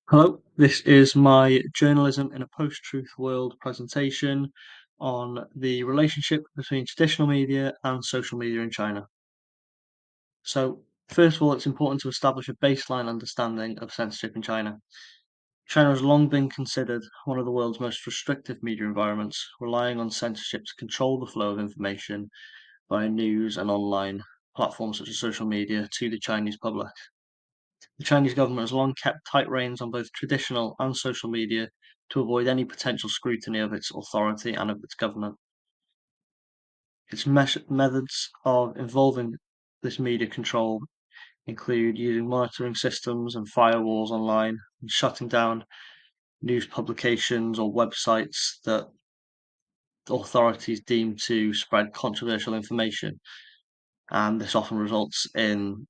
Hello, this is my Journalism in a Post-Truth World presentation on the relationship between traditional media and social media in China. So, first of all, it's important to establish a baseline understanding of censorship in China. China has long been considered one of the world's most restrictive media environments, relying on censorship to control the flow of information via news and online platforms such as social media to the Chinese public. The Chinese government has long kept tight reins on both traditional and social media to avoid any potential scrutiny of its authority and of its government. Its methods of involving this media control include using monitoring systems and firewalls online, and shutting down news publications or websites that authorities deem to spread controversial information. And this often results in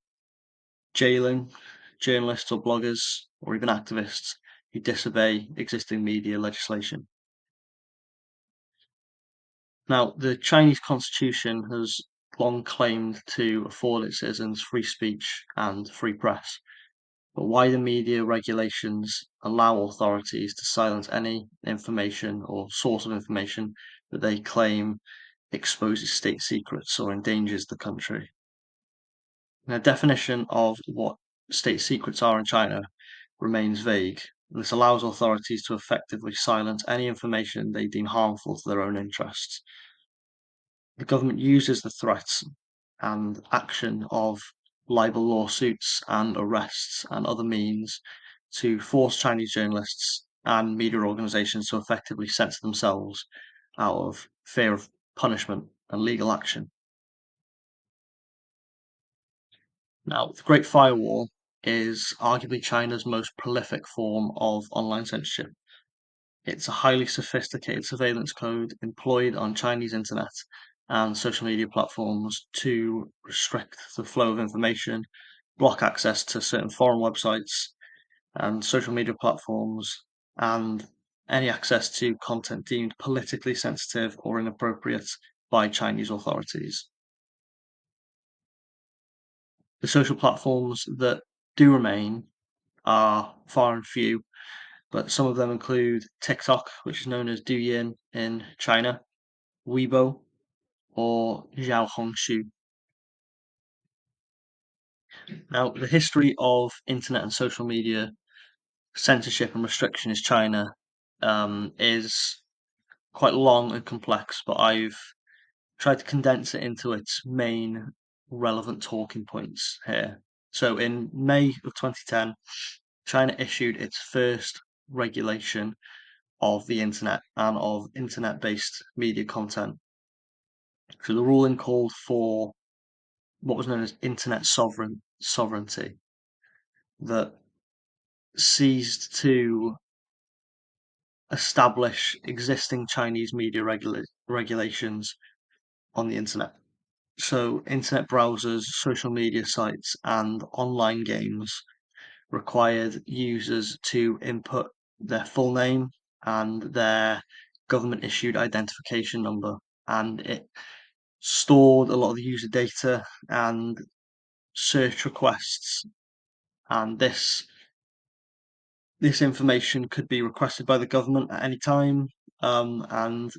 jailing journalists or bloggers or even activists who disobey existing media legislation. Now, the Chinese constitution has long claimed to afford its citizens free speech and free press, but wider media regulations allow authorities to silence any information or source of information that they claim exposes state secrets or endangers the country. The definition of what state secrets are in China remains vague, and this allows authorities to effectively silence any information they deem harmful to their own interests. The government uses the threats and action of libel lawsuits and arrests and other means to force Chinese journalists and media organizations to effectively censor themselves out of fear of punishment and legal action. Now, the Great Firewall is arguably China's most prolific form of online censorship. It's a highly sophisticated surveillance code employed on Chinese internet and social media platforms to restrict the flow of information, block access to certain foreign websites and social media platforms, and any access to content deemed politically sensitive or inappropriate by Chinese authorities. The social platforms that do remain are far and few, but some of them include TikTok, which is known as Douyin in China, Weibo, or Xiaohongshu. Now, the history of internet and social media censorship and restriction in China is quite long and complex, but I've tried to condense it into its main relevant talking points here. So, in May of 2010, China issued its first regulation of the internet and of internet-based media content. So the ruling called for what was known as internet sovereignty that seized to establish existing Chinese media regulations on the internet. So internet browsers, social media sites, and online games required users to input their full name and their government issued identification number, and it stored a lot of the user data and search requests, and this information could be requested by the government at any time, and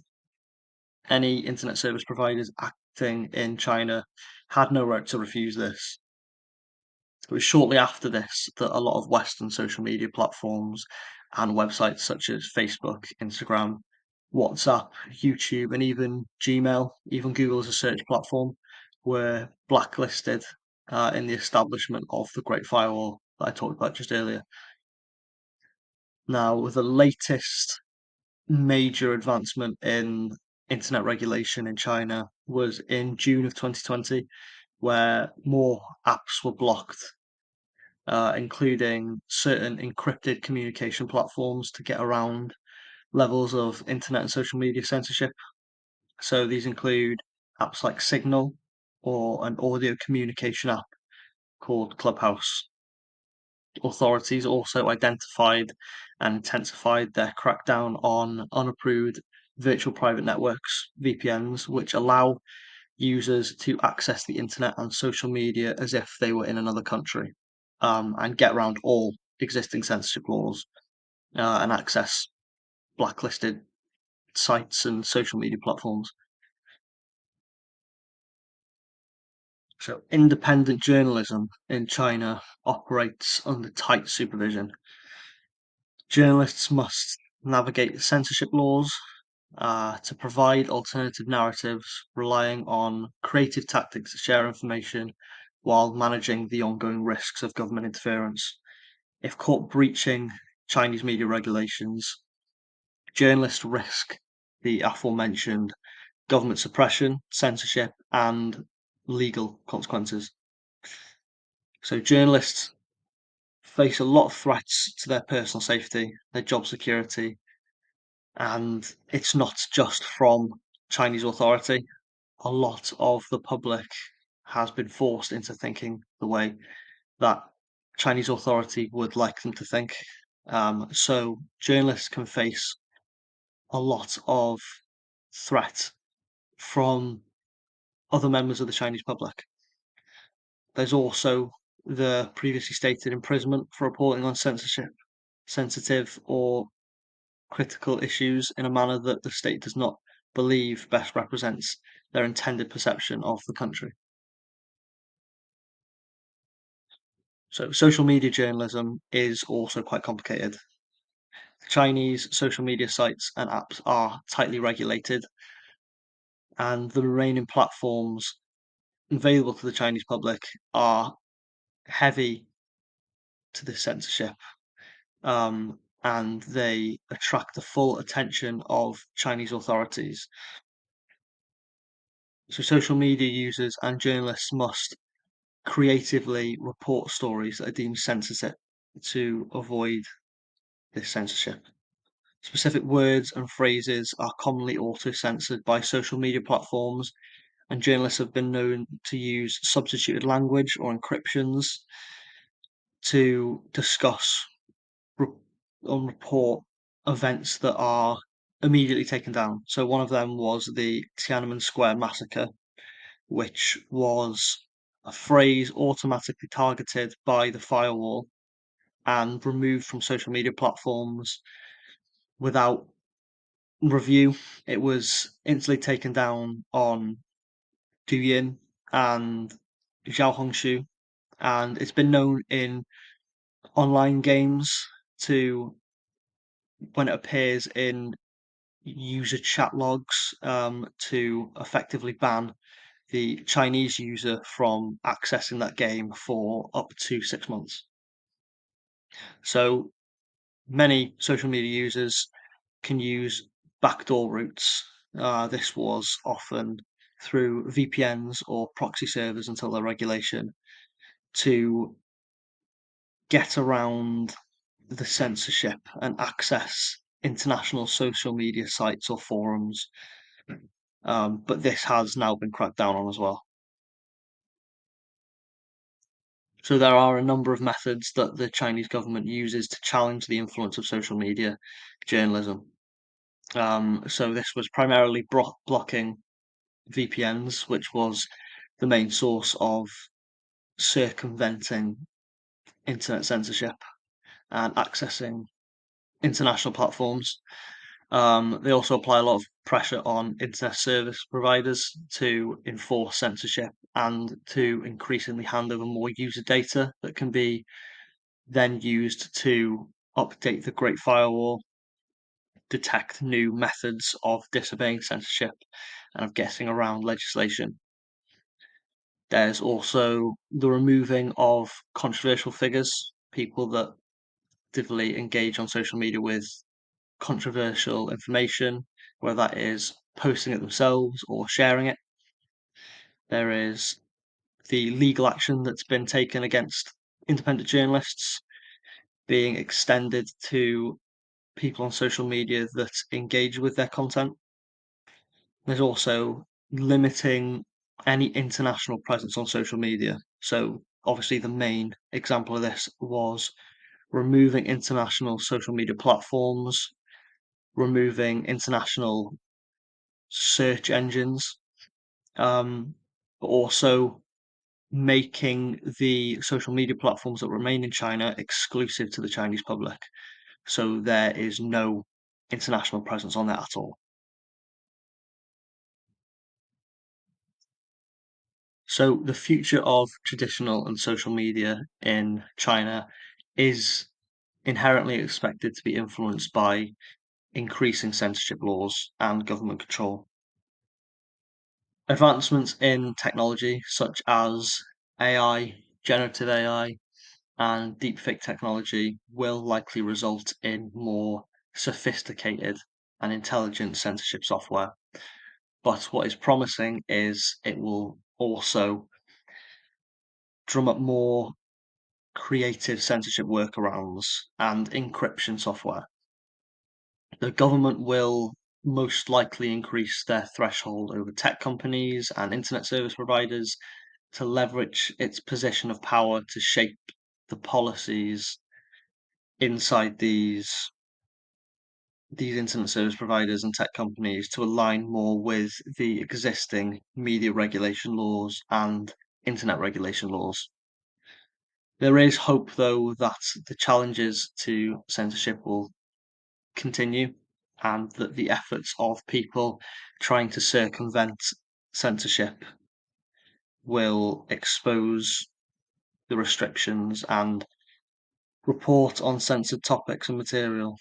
any internet service providers acting in China had no right to refuse this. It was shortly after this that a lot of Western social media platforms and websites such as Facebook, Instagram, WhatsApp, YouTube, and even Gmail, even Google as a search platform, were blacklisted in the establishment of the Great Firewall that I talked about just earlier. Now, the latest major advancement in internet regulation in China was in June of 2020, where more apps were blocked, including certain encrypted communication platforms to get around levels of internet and social media censorship. So these include apps like Signal or an audio communication app called Clubhouse. Authorities also identified and intensified their crackdown on unapproved virtual private networks, VPNs, which allow users to access the internet and social media as if they were in another country, and get around all existing censorship laws and access blacklisted sites and social media platforms. So, independent journalism in China operates under tight supervision. Journalists must navigate censorship laws to provide alternative narratives, relying on creative tactics to share information while managing the ongoing risks of government interference. If caught breaching Chinese media regulations, journalists risk the aforementioned government suppression, censorship, and legal consequences. So, journalists face a lot of threats to their personal safety, their job security, and it's not just from Chinese authority. A lot of the public has been forced into thinking the way that Chinese authority would like them to think. So journalists can face a lot of threat from other members of the Chinese public. There's also the previously stated imprisonment for reporting on censorship, sensitive or critical issues in a manner that the state does not believe best represents their intended perception of the country. So, social media journalism is also quite complicated. Chinese social media sites and apps are tightly regulated, and the remaining platforms available to the Chinese public are heavy to this censorship, and they attract the full attention of Chinese authorities. So, social media users and journalists must creatively report stories that are deemed sensitive to avoid this censorship. Specific words and phrases are commonly auto-censored by social media platforms, and journalists have been known to use substituted language or encryptions to discuss re- and report events that are immediately taken down. So one of them was the Tiananmen Square massacre, which was a phrase automatically targeted by the firewall and removed from social media platforms without review. It was instantly taken down on Douyin and Xiaohongshu, and it's been known in online games to when it appears in user chat logs to effectively ban the Chinese user from accessing that game for up to 6 months. So many social media users can use backdoor routes. This was often through VPNs or proxy servers until their regulation to get around the censorship and access international social media sites or forums. But this has now been cracked down on as well. So there are a number of methods that the Chinese government uses to challenge the influence of social media journalism. So this was primarily blocking VPNs, which was the main source of circumventing internet censorship and accessing international platforms. They also apply a lot of pressure on internet service providers to enforce censorship and to increasingly hand over more user data that can be then used to update the Great Firewall, detect new methods of disobeying censorship, and of getting around legislation. There's also the removing of controversial figures, people that actively engage on social media with controversial information, whether that is posting it themselves or sharing it. There is the legal action that's been taken against independent journalists being extended to people on social media that engage with their content. There's also limiting any international presence on social media. So, obviously, the main example of this was removing international social media platforms, removing international search engines, but also making the social media platforms that remain in China exclusive to the Chinese public. So there is no international presence on there at all. So the future of traditional and social media in China is inherently expected to be influenced by increasing censorship laws and government control. Advancements in technology such as AI, generative AI, and deepfake technology will likely result in more sophisticated and intelligent censorship software. But what is promising is it will also drum up more creative censorship workarounds and encryption software. The government will most likely increase their threshold over tech companies and internet service providers to leverage its position of power to shape the policies inside these internet service providers and tech companies to align more with the existing media regulation laws and internet regulation laws. There is hope, though, that the challenges to censorship will continue and that the efforts of people trying to circumvent censorship will expose the restrictions and report on censored topics and material.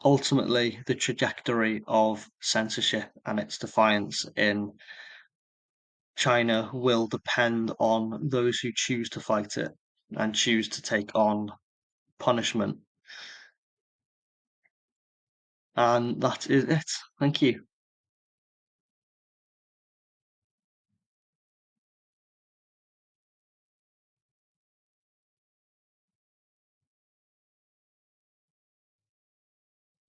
Ultimately, the trajectory of censorship and its defiance in China will depend on those who choose to fight it and choose to take on punishment. And that is it. Thank you.